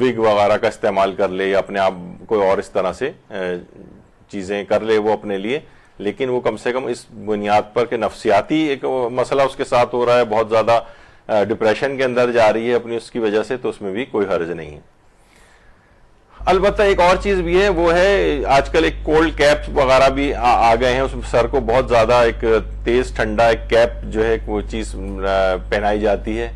وگ وغیرہ کا استعمال کر لے یا اپنے آپ کوئی اور اس طرح سے چیزیں کر لے وہ اپنے لیے، لیکن وہ کم سے کم اس بنیاد پر کہ نفسیاتی ایک مسئلہ اس کے ساتھ ہو رہا ہے، بہت زیادہ ڈپریشن کے اندر جا رہی ہے اپنی اس کی وجہ سے، تو اس میں بھی کوئی حرج نہیں ہے. البتہ ایک اور چیز بھی ہے، وہ ہے آج کل ایک کولڈ کیپ وغیرہ بھی آ گئے ہیں، اس سر کو بہت زیادہ ایک تیز ٹھنڈا ایک کیپ جو ہے وہ چیز پہنائی جاتی ہے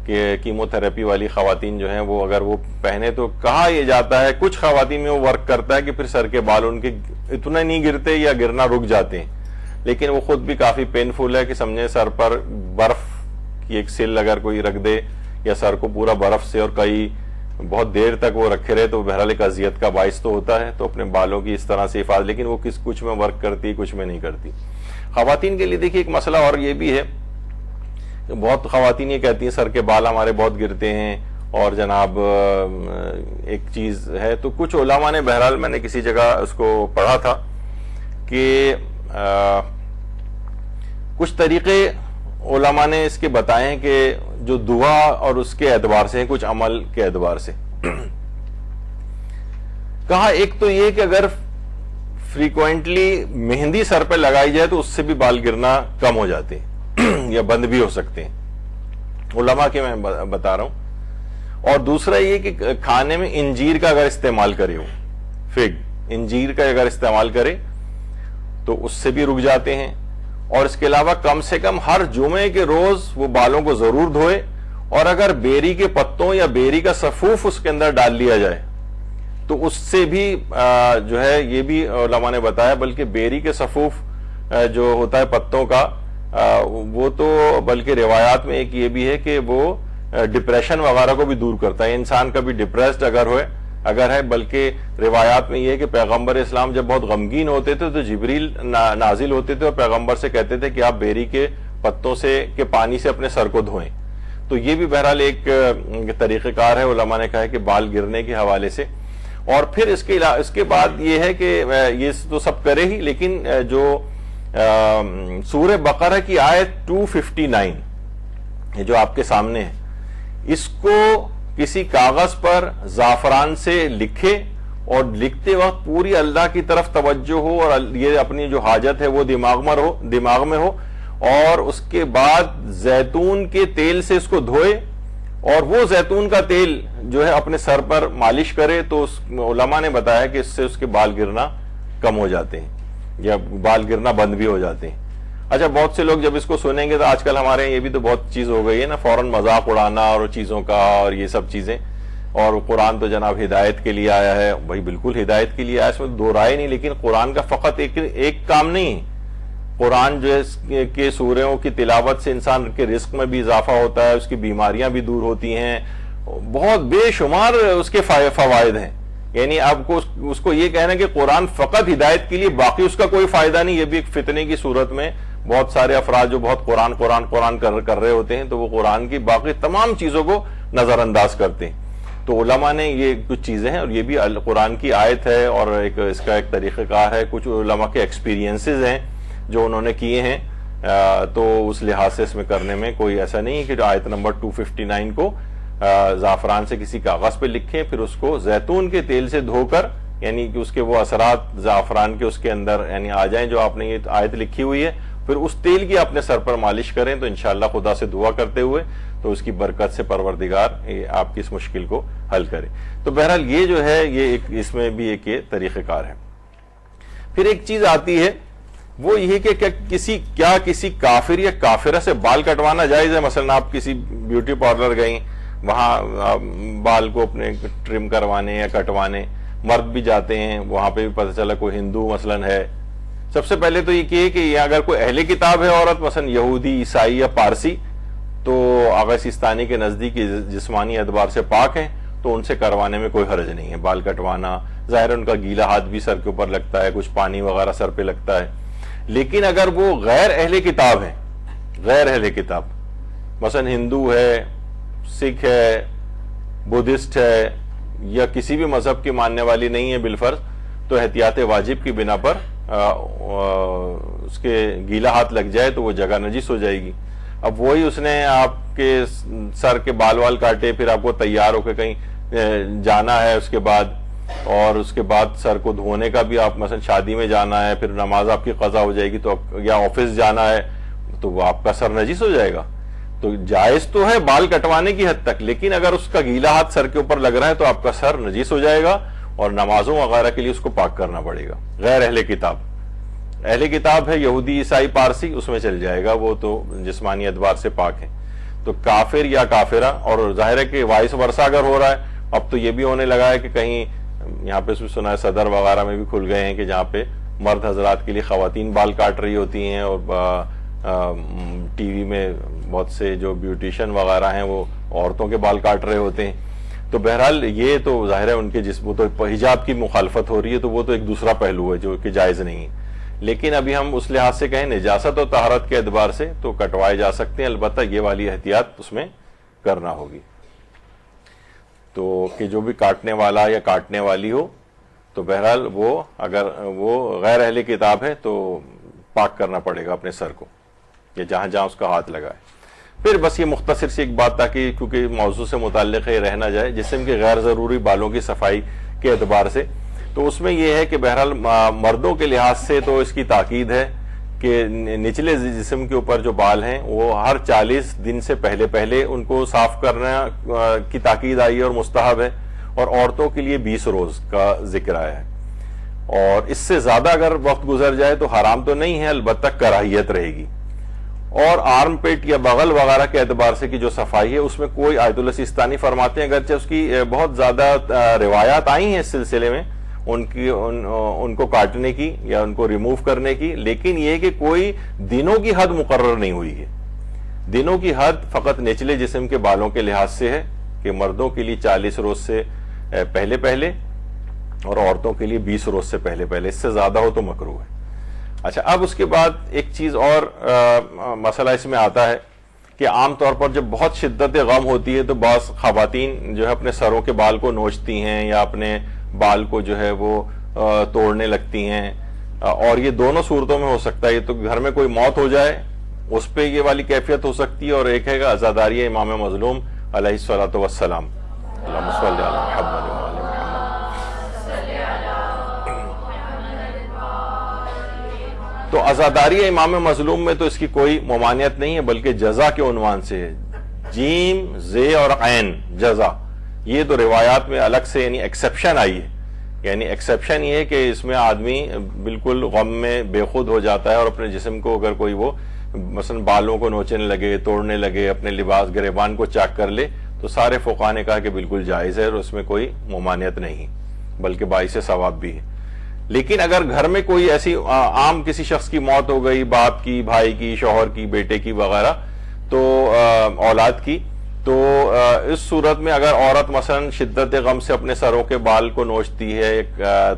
کہ کیمو تھراپی والی خواتین جو ہیں وہ اگر وہ پہنے تو کہا یہ جاتا ہے کچھ خواتین میں وہ ورک کرتا ہے کہ پھر سر کے بال ان کے اتنا نہیں گرتے یا گرنا رک جاتے ہیں، لیکن وہ خود بھی کافی پینفل ہے کہ سمجھیں سر پر برف کی ایک سل اگر کوئی رکھ دے یا سر کو پورا برف سے اور کئی بہت دیر تک وہ رکھے رہے تو بہرحال ایک اذیت کا باعث تو ہوتا ہے. تو اپنے بالوں کی اس طرح سے حفاظت، لیکن وہ کچھ میں ورک کرتی کچھ میں نہیں کرتی. خواتین کے لیے دیکھیے ایک مسئلہ اور یہ بھی ہے، بہت خواتین یہ کہتی ہیں سر کے بال ہمارے بہت گرتے ہیں، اور جناب ایک چیز ہے تو کچھ علماء نے، بہرحال میں نے کسی جگہ اس کو پڑھا تھا کہ کچھ طریقے علماء نے اس کے بتائے ہیں کہ جو دعا اور اس کے اعتبار سے ہیں، کچھ عمل کے اعتبار سے. کہا ایک تو یہ کہ اگر فریکوینٹلی مہندی سر پہ لگائی جائے تو اس سے بھی بال گرنا کم ہو جاتے ہیں یا بند بھی ہو سکتے ہیں، علماء کے میں بتا رہا ہوں. اور دوسرا یہ کہ کھانے میں انجیر کا اگر استعمال کرے ہو، فگ انجیر کا اگر استعمال کرے تو اس سے بھی رک جاتے ہیں. اور اس کے علاوہ کم سے کم ہر جمعے کے روز وہ بالوں کو ضرور دھوئے، اور اگر بیری کے پتوں یا بیری کا صفوف اس کے اندر ڈال لیا جائے تو اس سے بھی جو ہے یہ بھی علماء نے بتایا، بلکہ بیری کے صفوف جو ہوتا ہے پتوں کا وہ تو بلکہ روایات میں ایک یہ بھی ہے کہ وہ ڈپریشن وغیرہ کو بھی دور کرتا ہے، انسان کا بھی ڈپریسڈ اگر ہے، بلکہ روایات میں یہ ہے کہ پیغمبر اسلام جب بہت غمگین ہوتے تھے تو جبریل نازل ہوتے تھے اور پیغمبر سے کہتے تھے کہ آپ بیری کے پتوں سے کے پانی سے اپنے سر کو دھوئیں. تو یہ بھی بہرحال ایک طریقہ کار ہے، علماء نے کہا ہے کہ بال گرنے کے حوالے سے. اور پھر اس کے بعد یہ ہے کہ یہ تو سب کرے ہی، لیکن جو سورہ بقرہ کی آیت 259 یہ جو آپ کے سامنے ہے، اس کو کسی کاغذ پر زعفران سے لکھے اور لکھتے وقت پوری اللہ کی طرف توجہ ہو اور یہ اپنی جو حاجت ہے وہ دماغ میں ہو، اور اس کے بعد زیتون کے تیل سے اس کو دھوئے اور وہ زیتون کا تیل جو ہے اپنے سر پر مالش کرے، تو علماء نے بتایا کہ اس سے اس کے بال گرنا کم ہو جاتے ہیں یا بال گرنا بند بھی ہو جاتے ہیں. اچھا، بہت سے لوگ جب اس کو سنیں گے تو آج کل ہمارے یہ بھی تو بہت چیز ہو گئی ہے نا، فوراً مذاق اڑانا اور چیزوں کا اور یہ سب چیزیں. اور قرآن تو جناب ہدایت کے لیے آیا ہے. بھائی بالکل ہدایت کے لیے آیا، اس میں دو رائے نہیں، لیکن قرآن کا فقط ایک کام نہیں. قرآن جو ہے کہ سوروں کی تلاوت سے انسان کے رزق میں بھی اضافہ ہوتا ہے، اس کی بیماریاں بھی دور ہوتی ہیں، بہت بے شمار اس کے فوائد ہیں. یعنی آپ کو اس کو یہ کہنا کہ قرآن فقط ہدایت کے لیے، باقی اس کا کوئی فائدہ نہیں، یہ بھی ایک فتنے کی صورت میں بہت سارے افراد جو بہت قرآن کر رہے ہوتے ہیں تو وہ قرآن کی باقی تمام چیزوں کو نظر انداز کرتے ہیں. تو علماء نے یہ کچھ چیزیں ہیں، اور یہ بھی قرآن کی آیت ہے اور اس کا ایک طریقہ کار ہے. کچھ علماء کے ایکسپیرینسز ہیں جو انہوں نے کیے ہیں، تو اس لحاظ سے اس میں کرنے میں کوئی ایسا نہیں ہے کہ جو آیت نمبر 259 کو زعفران سے کسی کاغذ پہ لکھیں، پھر اس کو زیتون کے تیل سے دھو کر، یعنی کہ اس کے وہ اثرات زعفران کے اس کے اندر یعنی آ جائیں جو آپ نے یہ آیت لکھی ہوئی ہے، پھر اس تیل کی اپنے سر پر مالش کریں تو انشاءاللہ خدا سے دعا کرتے ہوئے تو اس کی برکت سے پروردگار آپ کی اس مشکل کو حل کرے. تو بہرحال یہ جو ہے یہ اس میں بھی ایک یہ طریقہ کار ہے. پھر ایک چیز آتی ہے وہ یہ کہ کسی کافر یا کافرہ سے بال کٹوانا جائز ہے. مثلا آپ کسی بیوٹی پارلر گئیں، وہاں بال کو اپنے ٹرم کروانے یا کٹوانے، مرد بھی جاتے ہیں، وہاں پہ بھی پتہ چلا کوئی ہندو مثلا ہے. سب سے پہلے تو یہ کہ یہ اگر کوئی اہل کتاب ہے عورت، مثلا یہودی، عیسائی یا پارسی، تو آغا سیستانی کے نزدیک جسمانی اعتبار سے پاک ہیں تو ان سے کروانے میں کوئی حرج نہیں ہے بال کٹوانا. ظاہر ان کا گیلا ہاتھ بھی سر کے اوپر لگتا ہے، کچھ پانی وغیرہ سر پہ لگتا ہے. لیکن اگر وہ غیر اہل کتاب ہیں، غیر اہل کتاب مثلا ہندو ہے، سکھ ہے، بدھسٹ ہے، یا کسی بھی مذہب کی ماننے والی نہیں ہے بالفرض، تو احتیاط واجب کی بنا پر اس کے گیلا ہاتھ لگ جائے تو وہ جگہ نجس ہو جائے گی. اب وہی اس نے آپ کے سر کے بال کاٹے، پھر آپ کو تیار ہو کے کہیں جانا ہے اس کے بعد، اور اس کے بعد سر کو دھونے کا بھی، آپ مثلا شادی میں جانا ہے، پھر نماز آپ کی قضا ہو جائے گی، تو یا آفس جانا ہے تو وہ آپ کا سر نجس ہو جائے گا. تو جائز تو ہے بال کٹوانے کی حد تک، لیکن اگر اس کا گیلا ہاتھ سر کے اوپر لگ رہا ہے تو آپ کا سر نجس ہو جائے گا اور نمازوں وغیرہ کے لیے اس کو پاک کرنا پڑے گا. غیر اہل کتاب، اہل کتاب ہے یہودی، عیسائی، پارسی، اس میں چل جائے گا، وہ تو جسمانی اعتبار سے پاک ہے. تو کافر یا کافرہ، اور ظاہر ہے کہ وائس ورثہ اگر ہو رہا ہے، اب تو یہ بھی ہونے لگا ہے کہ کہیں یہاں پہ سنا ہے صدر وغیرہ میں بھی کھل گئے ہیں کہ جہاں پہ مرد حضرات کے لیے خواتین بال کاٹ رہی ہوتی ہیں، اور ٹی وی میں بہت سے جو بیوٹیشن وغیرہ ہیں وہ عورتوں کے بال کاٹ رہے ہوتے ہیں. تو بہرحال یہ تو ظاہر ہے ان کے جسم تو حجاب کی مخالفت ہو رہی ہے، تو وہ تو ایک دوسرا پہلو ہے جو کہ جائز نہیں ہے. لیکن ابھی ہم اس لحاظ سے کہیں نجاست و طہارت کے اعتبار سے تو کٹوائے جا سکتے ہیں، البتہ یہ والی احتیاط اس میں کرنا ہوگی. تو کہ جو بھی کاٹنے والا یا کاٹنے والی ہو تو بہرحال وہ اگر وہ غیر اہل کتاب ہے تو پاک کرنا پڑے گا اپنے سر کو یا جہاں جہاں اس کا ہاتھ لگا ہے. پھر بس یہ مختصر سی ایک بات تاکہ کیونکہ موضوع سے متعلق ہے رہ نہ جائے، جسم کے غیر ضروری بالوں کی صفائی کے اعتبار سے، تو اس میں یہ ہے کہ بہرحال مردوں کے لحاظ سے تو اس کی تاکید ہے کہ نچلے جسم کے اوپر جو بال ہیں وہ ہر 40 دن سے پہلے ان کو صاف کرنا کی تاکید آئی ہے اور مستحب ہے، اور عورتوں کے لیے 20 روز کا ذکر آیا ہے. اور اس سے زیادہ اگر وقت گزر جائے تو حرام تو نہیں ہے، البتہ کراہیت رہے گی. اور آرم پیٹ یا بغل وغیرہ کے اعتبار سے کی جو صفائی ہے اس میں کوئی آیت اللہ سیستانی فرماتے ہیں، اگرچہ اس کی بہت زیادہ روایات آئی ہیں اس سلسلے میں ان کو کاٹنے کی یا ان کو ریموو کرنے کی، لیکن یہ کہ کوئی دنوں کی حد مقرر نہیں ہوئی ہے. دنوں کی حد فقط نچلے جسم کے بالوں کے لحاظ سے ہے کہ مردوں کے لیے 40 روز سے پہلے اور عورتوں کے لیے 20 روز سے پہلے، اس سے زیادہ ہو تو مکروہ ہے. اچھا، اب اس کے بعد ایک چیز اور مسئلہ اس میں آتا ہے کہ عام طور پر جب بہت شدت غم ہوتی ہے تو بعض خواتین جو ہے اپنے سروں کے بال کو نوچتی ہیں یا اپنے بال کو جو ہے وہ توڑنے لگتی ہیں، اور یہ دونوں صورتوں میں ہو سکتا ہے. یہ تو گھر میں کوئی موت ہو جائے اس پہ یہ والی کیفیت ہو سکتی ہے، اور ایک ہے عزاداری امام مظلوم علیہ الصلوۃ والسلام. اللہم صلی علی محمد وعلی محمد. تو عزاداری امام مظلوم میں تو اس کی کوئی ممانعت نہیں ہے، بلکہ جزا کے عنوان سے ہے. جیم زے اور عین جزا، یہ تو روایات میں الگ سے یعنی ایکسیپشن آئی ہے. یعنی ایکسیپشن یہ ہے کہ اس میں آدمی بالکل غم میں بے خود ہو جاتا ہے اور اپنے جسم کو اگر کوئی وہ مثلا بالوں کو نوچنے لگے، توڑنے لگے، اپنے لباس گریبان کو چاک کر لے، تو سارے فقہاء نے کہا کہ بالکل جائز ہے اور اس میں کوئی ممانعت نہیں، بلکہ باعث ثواب بھی ہے. لیکن اگر گھر میں کوئی ایسی عام کسی شخص کی موت ہو گئی، باپ کی، بھائی کی، شوہر کی، بیٹے کی وغیرہ، تو اولاد کی، تو اس صورت میں اگر عورت مثلا شدت غم سے اپنے سروں کے بال کو نوچتی ہے،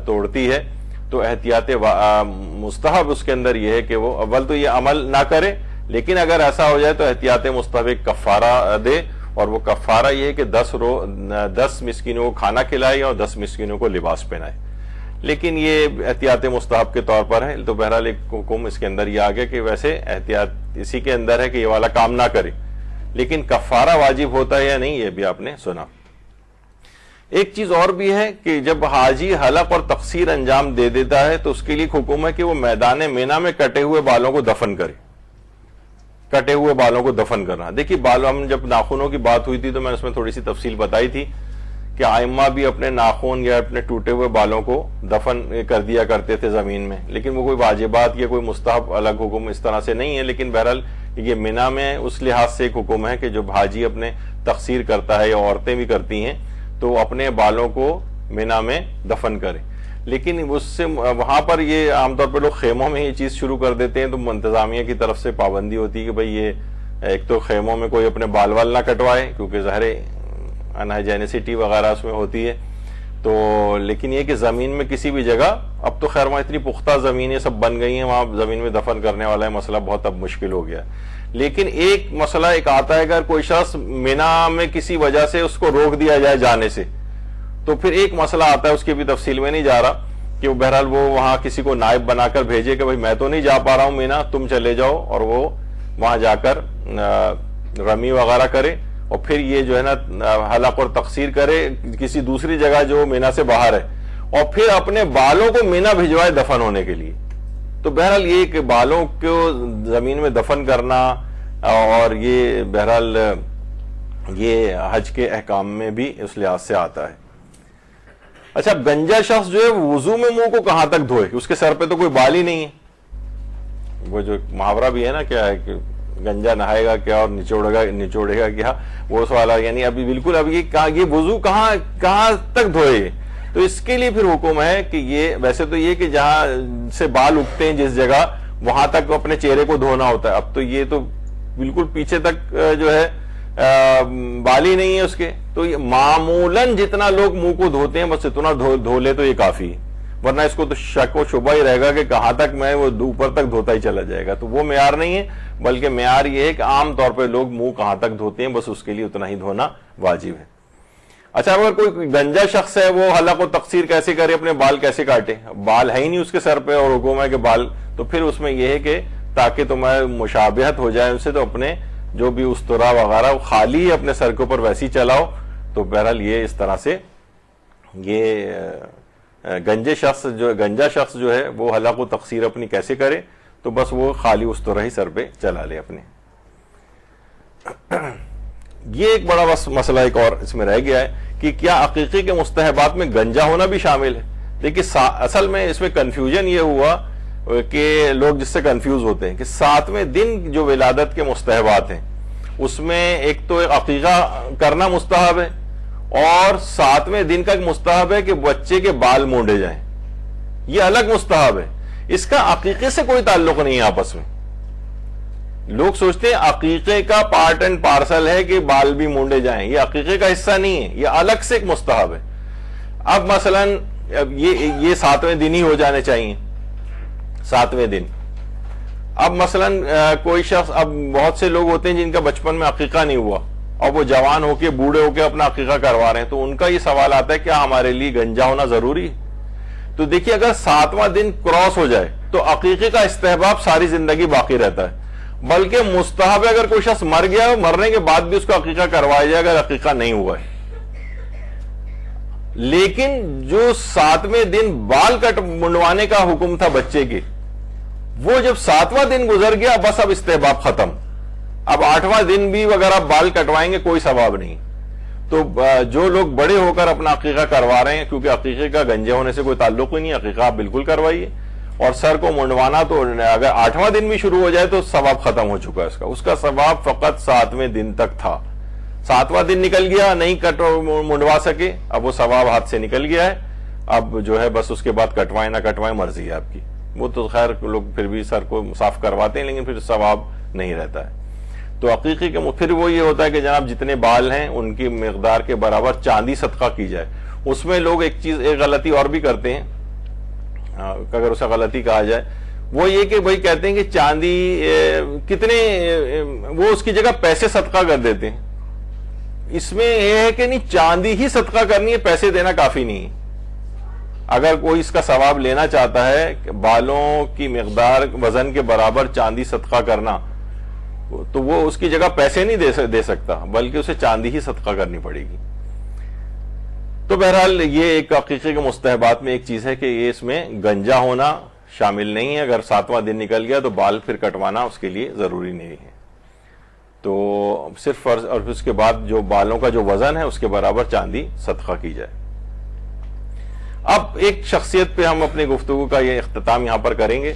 توڑتی ہے، تو احتیاط مستحب اس کے اندر یہ ہے کہ وہ اول تو یہ عمل نہ کرے، لیکن اگر ایسا ہو جائے تو احتیاط مستحب ایک کفارہ دے، اور وہ کفارہ یہ ہے کہ 10 مسکینوں کو کھانا کھلائے اور 10 مسکینوں کو لباس پہنائے. لیکن یہ احتیاط مستحب کے طور پر ہے. تو بہرحال ایک حکم اس کے اندر یہ آگے کہ ویسے احتیاط اسی کے اندر ہے کہ یہ والا کام نہ کرے، لیکن کفارہ واجب ہوتا ہے یا نہیں یہ بھی آپ نے سنا. ایک چیز اور بھی ہے کہ جب حاجی حلق اور تقصیر انجام دے دیتا ہے تو اس کے لیے حکم ہے کہ وہ میدان مینا میں کٹے ہوئے بالوں کو دفن کرے. کٹے ہوئے بالوں کو دفن کرنا، دیکھیے بالوں، ہم جب ناخنوں کی بات ہوئی تھی تو میں نے اس میں تھوڑی سی تفصیل بتائی تھی کہ ائمہ بھی اپنے ناخن یا اپنے ٹوٹے ہوئے بالوں کو دفن کر دیا کرتے تھے زمین میں، لیکن وہ کوئی واجبات یا کوئی مستحب الگ حکم اس طرح سے نہیں ہے. لیکن بہرحال یہ مینا میں اس لحاظ سے ایک حکم ہے کہ جب حاجی اپنے تقصیر کرتا ہے یا عورتیں بھی کرتی ہیں تو اپنے بالوں کو مینا میں دفن کرے. لیکن اس سے وہاں پر یہ عام طور پہ لوگ خیموں میں یہ چیز شروع کر دیتے ہیں، تو انتظامیہ کی طرف سے پابندی ہوتی ہے کہ بھئی یہ ایک تو خیموں میں کوئی اپنے بال وال نہ کٹوائے، کیونکہ ظاہر انہائیجینسٹی وغیرہ اس میں ہوتی ہے. تو لیکن یہ کہ زمین میں کسی بھی جگہ، اب تو خیر وہاں اتنی پختہ زمینیں سب بن گئی ہیں، وہاں زمین میں دفن کرنے والا ہے مسئلہ بہت اب مشکل ہو گیا. لیکن ایک مسئلہ ایک آتا ہے، اگر کوئی شخص مینا میں کسی وجہ سے اس کو روک دیا جائے جانے سے، تو پھر ایک مسئلہ آتا ہے، اس کی بھی تفصیل میں نہیں جا رہا، کہ وہ بہرحال وہ وہاں کسی کو نائب بنا کر بھیجے کہ بھئی میں تو نہیں جا پا رہا ہوں مینا، تم چلے جاؤ، اور وہ وہاں جا کر رمی وغیرہ کرے، اور پھر یہ جو ہے نا حلق اور تقصیر کرے کسی دوسری جگہ جو مینا سے باہر ہے، اور پھر اپنے بالوں کو مینا بھجوائے دفن ہونے کے لیے. تو بہرحال یہ کہ بالوں کو زمین میں دفن کرنا، اور یہ بہرحال یہ حج کے احکام میں بھی اس لحاظ سے آتا ہے. اچھا، گنجا شخص جو ہے وضو میں منہ کو کہاں تک دھوئے؟ اس کے سر پہ تو کوئی بال ہی نہیں ہے. وہ جو محاورہ بھی ہے نا، کیا ہے کہ گنجا نہائے گا کیا اور نچوڑے گا کیا، وہ سوال ہے. یعنی ابھی بالکل اب یہ وضو کہاں تک دھوئے؟ تو اس کے لیے پھر حکم ہے کہ یہ ویسے تو یہ کہ جہاں سے بال اگتے ہیں جس جگہ، وہاں تک اپنے چہرے کو دھونا ہوتا ہے. اب تو یہ تو بالکل پیچھے تک جو ہے بال ہی نہیں ہے اس کے، تو یہ معمولاً جتنا لوگ منہ کو دھوتے ہیں بس اتنا دھو لے تو یہ کافی ہے، ورنہ اس کو تو شک و شبہ ہی رہے گا کہ کہاں تک میں وہ اوپر تک دھوتا ہی چلا جائے گا. تو وہ معیار نہیں ہے، بلکہ معیار یہ ہے کہ عام طور پہ لوگ منہ کہاں تک دھوتے ہیں بس اس کے لیے اتنا ہی دھونا واجب ہے. اچھا، اگر کوئی گنجا شخص ہے وہ حلق و تقصیر کیسے کرے، اپنے بال کیسے کاٹے؟ بال ہے ہی نہیں اس کے سر پہ اور حکم ہے کہ بال، تو پھر اس میں یہ ہے کہ تاکہ تمہیں مشابہت ہو جائے ان سے، تو اپنے جو بھی استرا وغیرہ وہ خالی اپنے سر کے اوپر ویسی چلاؤ. تو بہرحال یہ اس طرح سے یہ گنجا شخص جو ہے وہ حلق و تقصیر اپنی کیسے کرے، تو بس وہ خالی استرا ہی سر پہ چلا لے اپنے. یہ ایک بڑا مسئلہ ایک اور اس میں رہ گیا ہے کہ کیا عقیقے کے مستحبات میں گنجا ہونا بھی شامل ہے؟ دیکھیے اصل میں اس میں کنفیوژن یہ ہوا کہ لوگ جس سے کنفیوز ہوتے ہیں کہ 7ویں دن جو ولادت کے مستحبات ہیں اس میں ایک تو عقیقہ کرنا مستحب ہے، اور 7ویں دن کا ایک مستحب ہے کہ بچے کے بال مونڈے جائیں، یہ الگ مستحب ہے. اس کا عقیقے سے کوئی تعلق نہیں ہے آپس میں. لوگ سوچتے ہیں عقیقے کا پارٹ اینڈ پارسل ہے کہ بال بھی مونڈے جائیں، یہ عقیقے کا حصہ نہیں ہے، یہ الگ سے ایک مستحب ہے. اب مثلا یہ 7ویں دن ہی ہو جانے چاہیے، 7ویں دن، اب مثلا کوئی شخص، اب بہت سے لوگ ہوتے ہیں جن کا بچپن میں عقیقہ نہیں ہوا اور وہ جوان ہو کے بوڑھے ہو کے اپنا عقیقہ کروا رہے ہیں، تو ان کا یہ سوال آتا ہے کیا ہمارے لیے گنجا ہونا ضروری ہے؟ تو دیکھیے اگر 7واں دن کراس ہو جائے تو عقیقے کا استحباب ساری زندگی باقی رہتا ہے، بلکہ مستحب ہے اگر کوئی شخص مر گیا مرنے کے بعد بھی اس کو عقیقہ کروایا جائے اگر عقیقہ نہیں ہوا ہے۔ لیکن جو 7ویں دن بال منڈوانے کا حکم تھا بچے کے، وہ جب 7واں دن گزر گیا بس اب استحباب ختم، اب 8واں دن بھی اگر آپ بال کٹوائیں گے کوئی ثواب نہیں۔ تو جو لوگ بڑے ہو کر اپنا عقیقہ کروا رہے ہیں، کیونکہ عقیقے کا گنجے ہونے سے کوئی تعلق ہی نہیں، عقیقہ آپ بالکل کروائیے، اور سر کو منڈوانا تو اگر 8واں دن بھی شروع ہو جائے تو ثواب ختم ہو چکا ہے اس کا ثواب فقط 7ویں دن تک تھا۔ 7واں دن نکل گیا، نہیں منڈوا سکے، اب وہ ثواب ہاتھ سے نکل گیا ہے، اب جو ہے بس اس کے بعد کٹوائیں نہ کٹوائیں مرضی ہے آپ کی، وہ تو خیر لوگ پھر بھی سر کو صاف کرواتے ہیں لیکن پھر ثواب نہیں رہتا ہے۔ تو عقیقے کے پھر وہ یہ ہوتا ہے کہ جناب جتنے بال ہیں ان کی مقدار کے برابر چاندی صدقہ کی جائے۔ اس میں لوگ ایک غلطی اور بھی کرتے ہیں، اگر اسے غلطی کہا جائے، وہ یہ کہ بھائی کہتے ہیں کہ چاندی کتنے، وہ اس کی جگہ پیسے صدقہ کر دیتے ہیں۔ اس میں یہ ہے کہ نہیں، چاندی ہی صدقہ کرنی ہے، پیسے دینا کافی نہیں۔ اگر کوئی اس کا ثواب لینا چاہتا ہے کہ بالوں کی مقدار وزن کے برابر چاندی صدقہ کرنا، تو وہ اس کی جگہ پیسے نہیں دے سکتا بلکہ اسے چاندی ہی صدقہ کرنی پڑے گی۔ تو بہرحال یہ ایک عقیقے کے مستحبات میں ایک چیز ہے کہ یہ اس میں گنجا ہونا شامل نہیں ہے، اگر 7واں دن نکل گیا تو بال پھر کٹوانا اس کے لیے ضروری نہیں ہے۔ تو صرف فرض، اور اس کے بعد جو بالوں کا جو وزن ہے اس کے برابر چاندی صدقہ کی جائے۔ اب ایک شخصیت پہ ہم اپنی گفتگو کا یہ اختتام یہاں پر کریں گے،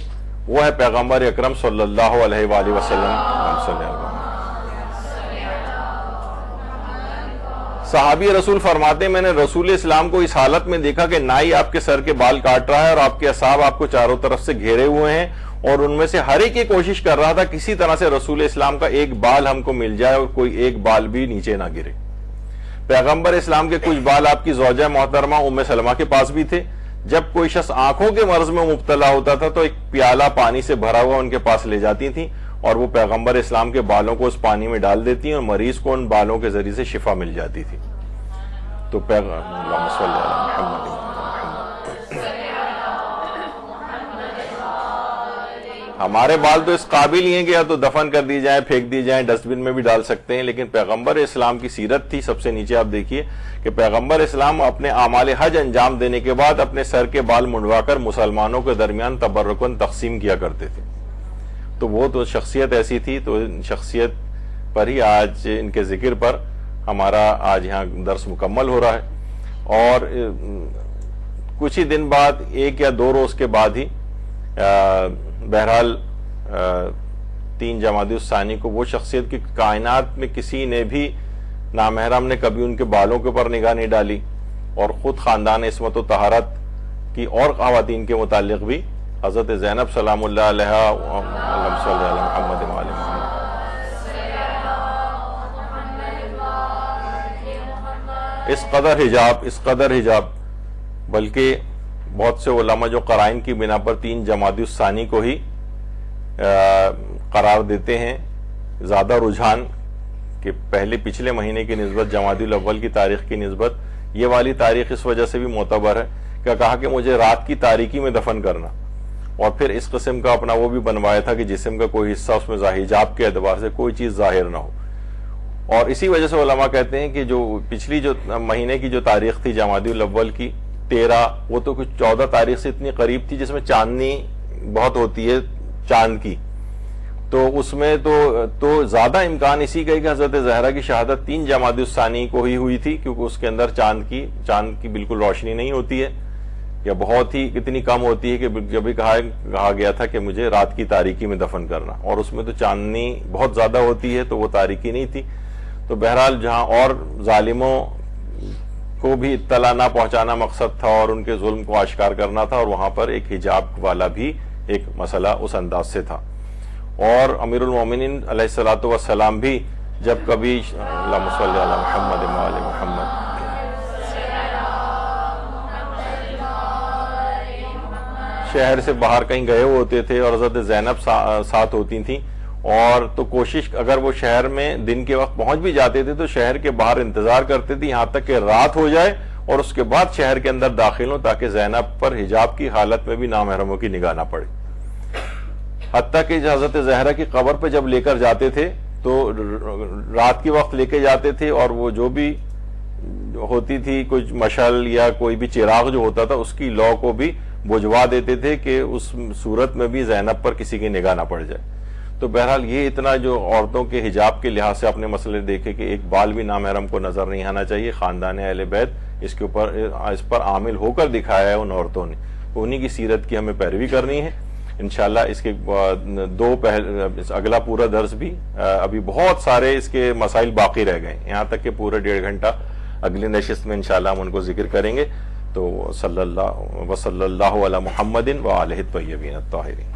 وہ ہے پیغمبر اکرم صلی اللہ علیہ وآلہ وسلم۔ صحابی رسول فرماتے ہیں میں نے رسول اسلام کو اس حالت میں دیکھا کہ نائی آپ کے سر کے بال کاٹ رہا ہے اور آپ کے اصحاب آپ کو چاروں طرف سے گھیرے ہوئے ہیں، اور ان میں سے ہر ایک یہ کوشش کر رہا تھا کسی طرح سے رسول اسلام کا ایک بال ہم کو مل جائے اور کوئی ایک بال بھی نیچے نہ گرے۔ پیغمبر اسلام کے کچھ بال آپ کی زوجہ محترمہ ام سلمہ کے پاس بھی تھے۔ جب کوئی شخص آنکھوں کے مرض میں مبتلا ہوتا تھا تو ایک پیالہ پانی سے بھرا ہوا ان کے پاس لے جاتی تھیں اور وہ پیغمبر اسلام کے بالوں کو اس پانی میں ڈال دیتی اور مریض کو ان بالوں کے ذریعے سے شفا مل جاتی تھی۔ تو اللہم صلی علی محمد۔ ہمارے بال تو اس قابل ہی ہیں کہ یا تو دفن کر دی جائیں، پھینک دی جائیں، ڈسٹ بن میں بھی ڈال سکتے ہیں، لیکن پیغمبر اسلام کی سیرت تھی۔ سب سے نیچے آپ دیکھیے کہ پیغمبر اسلام اپنے اعمال حج انجام دینے کے بعد اپنے سر کے بال منڈوا کر مسلمانوں کے درمیان تبرکاً تقسیم کیا کرتے تھے۔ تو وہ تو شخصیت ایسی تھی، تو ان شخصیت پر ہی آج ان کے ذکر پر ہمارا آج یہاں درس مکمل ہو رہا ہے، اور کچھ ہی دن بعد، 1 یا 2 روز کے بعد ہی بہرحال 3 جمادی الثانی کو وہ شخصیت کی کائنات میں کسی نے بھی نامحرم نے کبھی ان کے بالوں کے اوپر نگاہ نہیں ڈالی، اور خود خاندان عصمت و طہارت کی اور خواتین کے متعلق بھی حضرت زینب سلام اللہ علیہا اللہم صلی علی محمد وآل محمد۔ اس قدر حجاب بلکہ بہت سے علماء جو قرائن کی بنا پر 3 جمادی الثانی کو ہی قرار دیتے ہیں، زیادہ رجحان کہ پچھلے مہینے کی نسبت جمادی الاول کی تاریخ کی نسبت یہ والی تاریخ اس وجہ سے بھی معتبر ہے کہ کہا کہ مجھے رات کی تاریکی میں دفن کرنا، اور پھر اس قسم کا اپنا وہ بھی بنوایا تھا کہ جسم کا کوئی حصہ اس میں حجاب کے اعتبار سے کوئی چیز ظاہر نہ ہو۔ اور اسی وجہ سے علماء کہتے ہیں کہ جو پچھلی جو مہینے کی جو تاریخ تھی جمادی الاول کی 13، وہ تو کچھ 14 تاریخ سے اتنی قریب تھی جس میں چاندنی بہت ہوتی ہے چاند کی، تو اس میں تو زیادہ امکان اسی کا ہے کہ حضرت زہرا کی شہادت 3 جمادی الثانی کو ہی ہوئی تھی، کیونکہ اس کے اندر چاند کی بالکل روشنی نہیں ہوتی ہے، یا بہت ہی اتنی کم ہوتی ہے کہ جب بھی کہا گیا تھا کہ مجھے رات کی تاریکی میں دفن کرنا، اور اس میں تو چاندنی بہت زیادہ ہوتی ہے تو وہ تاریکی نہیں تھی۔ تو بہرحال جہاں اور ظالموں کو بھی اطلاع نہ پہنچانا مقصد تھا اور ان کے ظلم کو آشکار کرنا تھا، اور وہاں پر ایک حجاب والا بھی ایک مسئلہ اس انداز سے تھا۔ اور امیر المومنین علیہ الصلوۃ والسلام بھی جب کبھی اللہم صلی علی محمد وآل محمد شہر سے باہر کہیں گئے ہوتے تھے اور حضرت زینب ساتھ ہوتی تھیں، اور تو کوشش اگر وہ شہر میں دن کے وقت پہنچ بھی جاتے تھے تو شہر کے باہر انتظار کرتے تھے یہاں تک کہ رات ہو جائے اور اس کے بعد شہر کے اندر داخل ہوں، تاکہ زینب پر حجاب کی حالت میں بھی نامحرموں کی نگاہ نہ پڑے۔ حتیٰ کہ حضرت زہرا کی قبر پہ جب لے کر جاتے تھے تو رات کے وقت لے کے جاتے تھے، اور وہ جو بھی ہوتی تھی کچھ مشعل یا کوئی بھی چراغ جو ہوتا تھا اس کی لو کو بھی بجھوا دیتے تھے کہ اس صورت میں بھی زینب پر کسی کی نگاہ نہ پڑ جائے۔ تو بہرحال یہ اتنا جو عورتوں کے حجاب کے لحاظ سے اپنے مسئلے دیکھے کہ ایک بال بھی نامحرم کو نظر نہیں آنا چاہیے، خاندان اہل بیت اس پر عامل ہو کر دکھایا ہے ان عورتوں نے، انہی کی سیرت کی ہمیں پیروی کرنی ہے انشاءاللہ۔ اس کے اگلا پورا درس بھی ابھی بہت سارے اس کے مسائل باقی رہ گئے، یہاں تک کہ پورا 1.5 گھنٹہ اگلی نشست میں انشاءاللہ ہم ان کو ذکر کریں گے۔ تو صلی اللہ علی محمد وآلہ الطیبین الطاہرین۔